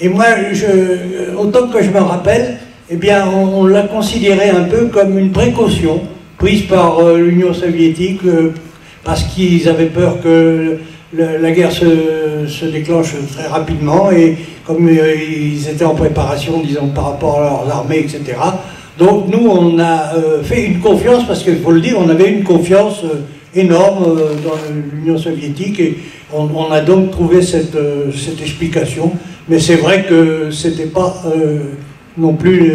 Et moi, autant que je me rappelle, eh bien, on l'a considéré un peu comme une précaution prise par l'Union soviétique parce qu'ils avaient peur que la guerre se déclenche très rapidement et comme ils étaient en préparation, disons, par rapport à leurs armées, etc. Donc nous, on a fait une confiance, parce qu'il faut le dire, on avait une confiance énorme dans l'Union soviétique et on a donc trouvé cette explication. Mais c'est vrai que c'était pas non plus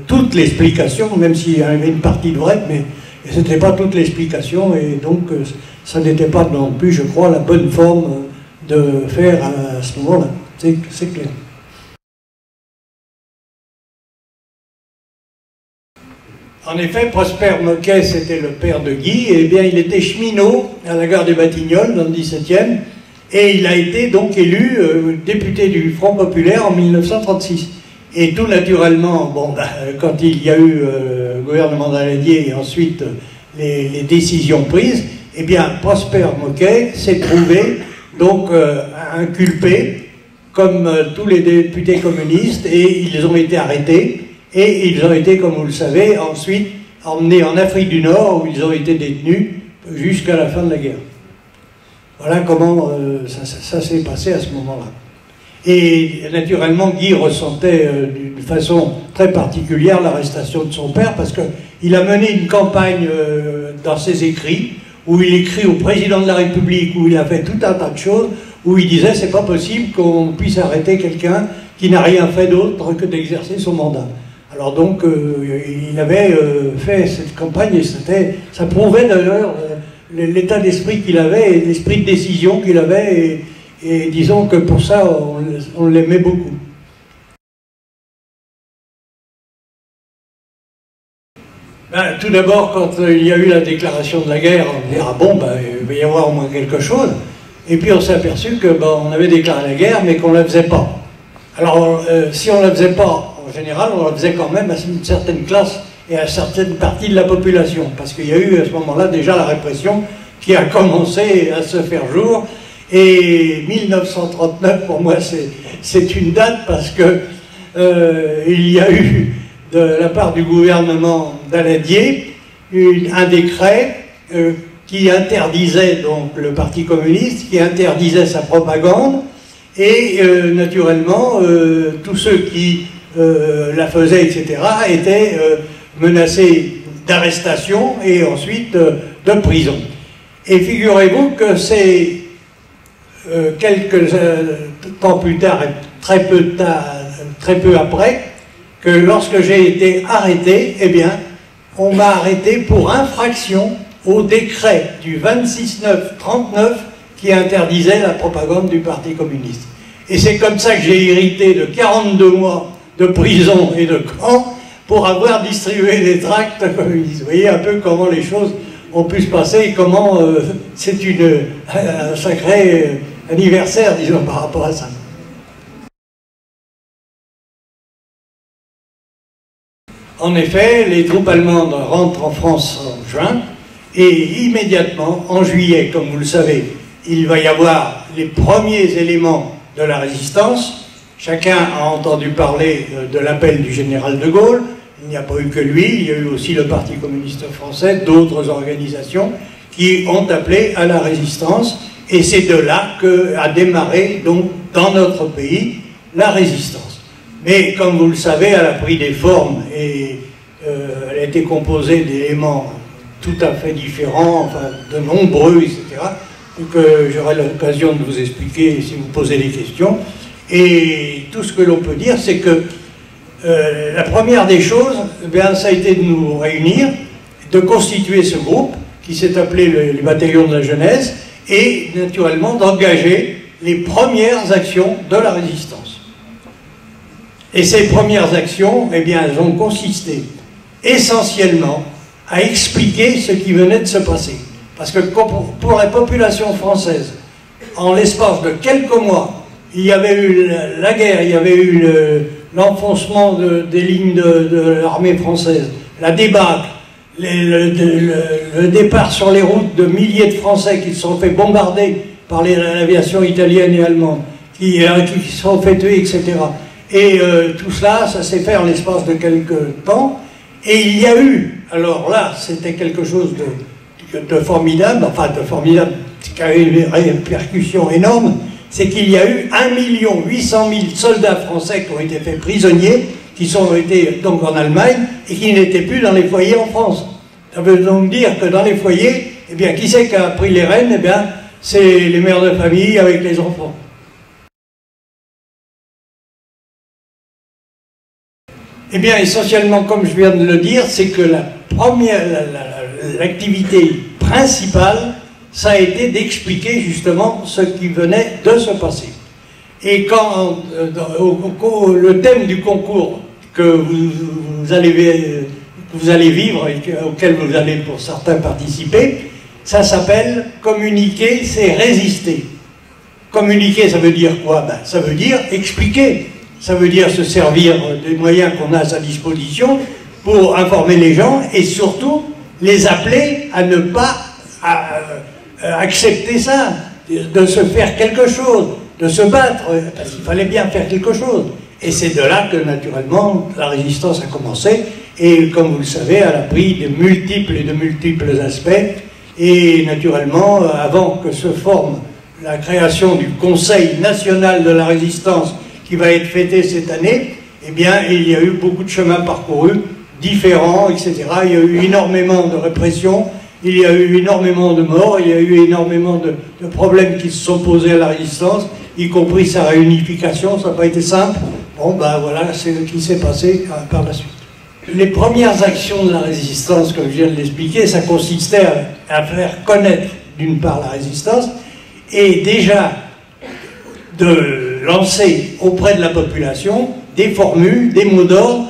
toute l'explication, même s'il y avait une partie de vrai, mais c'était pas toute l'explication et donc ça n'était pas non plus, je crois, la bonne forme de faire à ce moment-là. C'est clair. En effet, Prosper Moquet, c'était le père de Guy, et bien il était cheminot à la gare des Batignolles, dans le 17e, et il a été donc élu député du Front Populaire en 1936. Et tout naturellement, bon, quand il y a eu le gouvernement Daladier et ensuite les décisions prises, eh bien Prosper Moquet s'est trouvé donc inculpé comme tous les députés communistes et ils ont été arrêtés et ils ont été, comme vous le savez, ensuite emmenés en Afrique du Nord où ils ont été détenus jusqu'à la fin de la guerre. Voilà comment ça s'est passé à ce moment-là. Et naturellement, Guy ressentait d'une façon très particulière l'arrestation de son père parce qu'il a mené une campagne dans ses écrits où il écrit au président de la République, où il a fait tout un tas de choses, où il disait c'est pas possible qu'on puisse arrêter quelqu'un qui n'a rien fait d'autre que d'exercer son mandat. Alors donc il avait fait cette campagne et ça prouvait d'ailleurs l'état d'esprit qu'il avait et l'esprit de décision qu'il avait et disons que pour ça on l'aimait beaucoup. Ben, tout d'abord, quand il y a eu la déclaration de la guerre, on dit ah bon, ben, il va y avoir au moins quelque chose. Et puis on s'est aperçu que ben, on avait déclaré la guerre, mais qu'on ne la faisait pas. Alors si on ne la faisait pas, en général, on la faisait quand même à une certaine classe et à une certaine partie de la population, parce qu'il y a eu à ce moment-là déjà la répression qui a commencé à se faire jour. Et 1939, pour moi, c'est une date parce que il y a eu de la part du gouvernement Daladier un décret qui interdisait donc le Parti communiste, qui interdisait sa propagande, et naturellement tous ceux qui la faisaient, etc., étaient menacés d'arrestation et ensuite de prison. Et figurez-vous que c'est quelques temps plus tard, et très peu après, que lorsque j'ai été arrêté, eh bien, on m'a arrêté pour infraction au décret du 26/9/39 qui interdisait la propagande du Parti communiste. Et c'est comme ça que j'ai hérité de 42 mois de prison et de camp pour avoir distribué des tracts communistes. Vous voyez un peu comment les choses ont pu se passer et comment c'est un sacré anniversaire, disons, par rapport à ça. En effet, les troupes allemandes rentrent en France en juin, et immédiatement, en juillet, comme vous le savez, il va y avoir les premiers éléments de la résistance. Chacun a entendu parler de l'appel du général de Gaulle. Il n'y a pas eu que lui, il y a eu aussi le Parti communiste français, d'autres organisations qui ont appelé à la résistance, et c'est de là qu'a démarré, donc, dans notre pays, la résistance. Mais comme vous le savez, elle a pris des formes et elle a été composée d'éléments tout à fait différents, enfin de nombreux, etc. Donc j'aurai l'occasion de vous expliquer si vous posez des questions. Et tout ce que l'on peut dire, c'est que la première des choses, eh bien, ça a été de nous réunir, de constituer ce groupe qui s'est appelé les bataillons de la jeunesse et naturellement d'engager les premières actions de la résistance. Et ces premières actions, eh bien, elles ont consisté essentiellement à expliquer ce qui venait de se passer. Parce que pour la population française, en l'espace de quelques mois, il y avait eu la guerre, il y avait eu l'enfoncement des lignes de l'armée française, la débâcle, le départ sur les routes de milliers de Français qui se sont fait bombarder par l'aviation italienne et allemande, qui se sont fait tuer, etc. Et tout cela, ça s'est fait en l'espace de quelques temps. Et il y a eu, alors là, c'était quelque chose de formidable, enfin de formidable, qui a eu une répercussion énorme, c'est qu'il y a eu 1 800 000 soldats français qui ont été faits prisonniers, qui sont été donc en Allemagne, et qui n'étaient plus dans les foyers en France. Ça veut donc dire que dans les foyers, eh bien, qui c'est qui a pris les rênes? Eh bien, c'est les mères de famille avec les enfants. Eh bien, essentiellement, comme je viens de le dire, c'est que l'activité principale, ça a été d'expliquer justement ce qui venait de se passer. Et quand le thème du concours que vous allez vivre et auquel vous allez pour certains participer, ça s'appelle « Communiquer, c'est résister ». Communiquer, ça veut dire quoi? Ben, ça veut dire expliquer. Ça veut dire se servir des moyens qu'on a à sa disposition pour informer les gens et surtout les appeler à ne pas accepter ça, de se faire quelque chose, de se battre, parce qu'il fallait bien faire quelque chose. Et c'est de là que naturellement la résistance a commencé et comme vous le savez, elle a pris de multiples aspects et naturellement avant que se forme la création du Conseil national de la résistance qui va être fêté cette année, eh bien, il y a eu beaucoup de chemins parcourus, différents, etc. Il y a eu énormément de répression, il y a eu énormément de morts, il y a eu énormément de problèmes qui se sont posés à la résistance, y compris sa réunification, ça n'a pas été simple. Bon, ben voilà, c'est ce qui s'est passé par la suite. Les premières actions de la résistance, comme je viens de l'expliquer, ça consistait à faire connaître, d'une part, la résistance, et déjà de lancer auprès de la population des formules, des mots d'ordre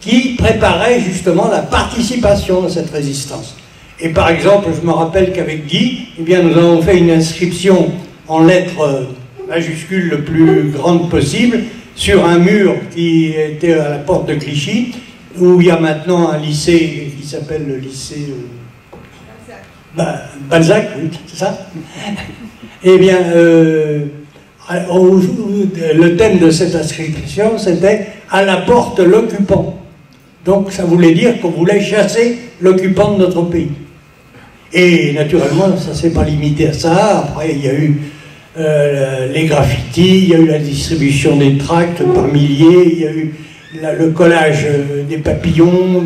qui préparaient justement la participation à cette résistance. Et par exemple, je me rappelle qu'avec Guy, eh bien, nous avons fait une inscription en lettres majuscules le plus grande possible sur un mur qui était à la porte de Clichy, où il y a maintenant un lycée qui s'appelle le lycée Balzac, oui, c'est ça. Eh bien, le thème de cette inscription, c'était « À la porte l'occupant ». Donc ça voulait dire qu'on voulait chasser l'occupant de notre pays. Et naturellement, ça ne s'est pas limité à ça. Après, il y a eu les graffitis, il y a eu la distribution des tracts par milliers, il y a eu le collage des papillons,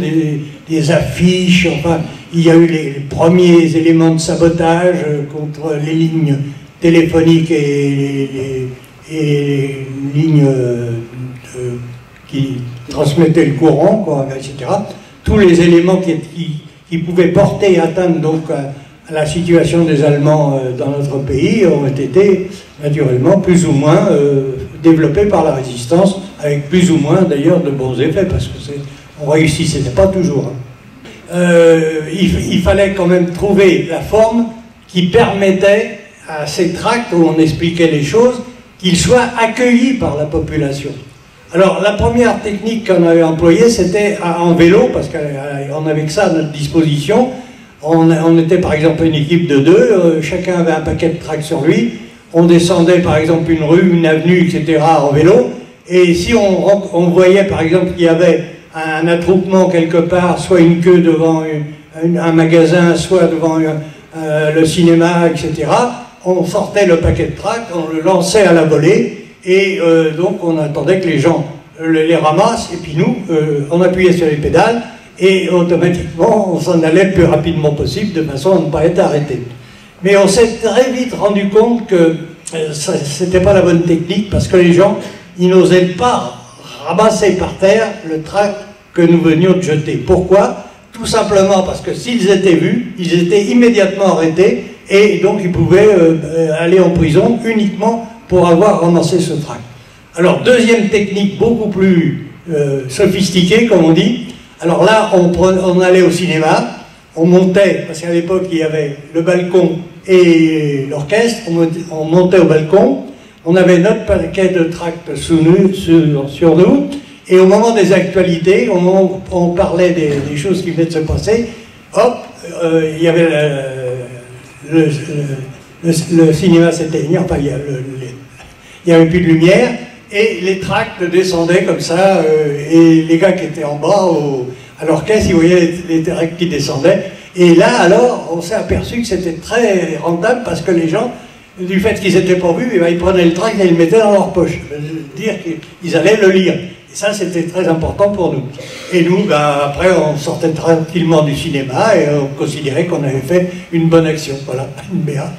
des affiches, enfin, il y a eu les premiers éléments de sabotage contre les lignes téléphoniques et les lignes qui transmettaient le courant, quoi, etc. Tous les éléments qui pouvaient porter atteinte donc à la situation des Allemands dans notre pays ont été naturellement plus ou moins développés par la résistance, avec plus ou moins d'ailleurs de bons effets, parce que on réussissait pas toujours. Il fallait quand même trouver la forme qui permettait à ces tracts où on expliquait les choses, qu'ils soient accueillis par la population. Alors la première technique qu'on avait employée, c'était en vélo, parce qu'on avait que ça à notre disposition. On était par exemple une équipe de 2, chacun avait un paquet de tracts sur lui, on descendait par exemple une rue, une avenue, etc. en vélo, et si on voyait par exemple qu'il y avait un attroupement quelque part, soit une queue devant un magasin, soit devant le cinéma, etc., on sortait le paquet de tracts, on le lançait à la volée, et donc on attendait que les gens les ramassent, et puis nous, on appuyait sur les pédales, et automatiquement on s'en allait le plus rapidement possible, de façon à ne pas être arrêté. Mais on s'est très vite rendu compte que c'était pas la bonne technique, parce que les gens, ils n'osaient pas ramasser par terre le tract que nous venions de jeter. Pourquoi? Tout simplement parce que s'ils étaient vus, ils étaient immédiatement arrêtés, et donc ils pouvaient aller en prison uniquement pour avoir ramassé ce tract. Alors, deuxième technique beaucoup plus sophistiquée, comme on dit. Alors là, on allait au cinéma, on montait, parce qu'à l'époque il y avait le balcon et l'orchestre, on montait au balcon, on avait notre paquet de tracts sur nous, et au moment des actualités, au moment où on parlait des choses qui venaient de se passer, hop, il y avait le cinéma s'éteignait, enfin il n'y avait plus de lumière, et les tracts descendaient comme ça, et les gars qui étaient en bas à l'orchestre, ils voyaient les tracts qui descendaient. Et là, alors, on s'est aperçu que c'était très rentable parce que les gens, du fait qu'ils n'étaient pas vus, ils prenaient le tract et ils le mettaient dans leur poche. Dire qu'ils allaient le lire. Et ça, c'était très important pour nous. Et nous, après, on sortait tranquillement du cinéma et on considérait qu'on avait fait une bonne action. Voilà, une BA.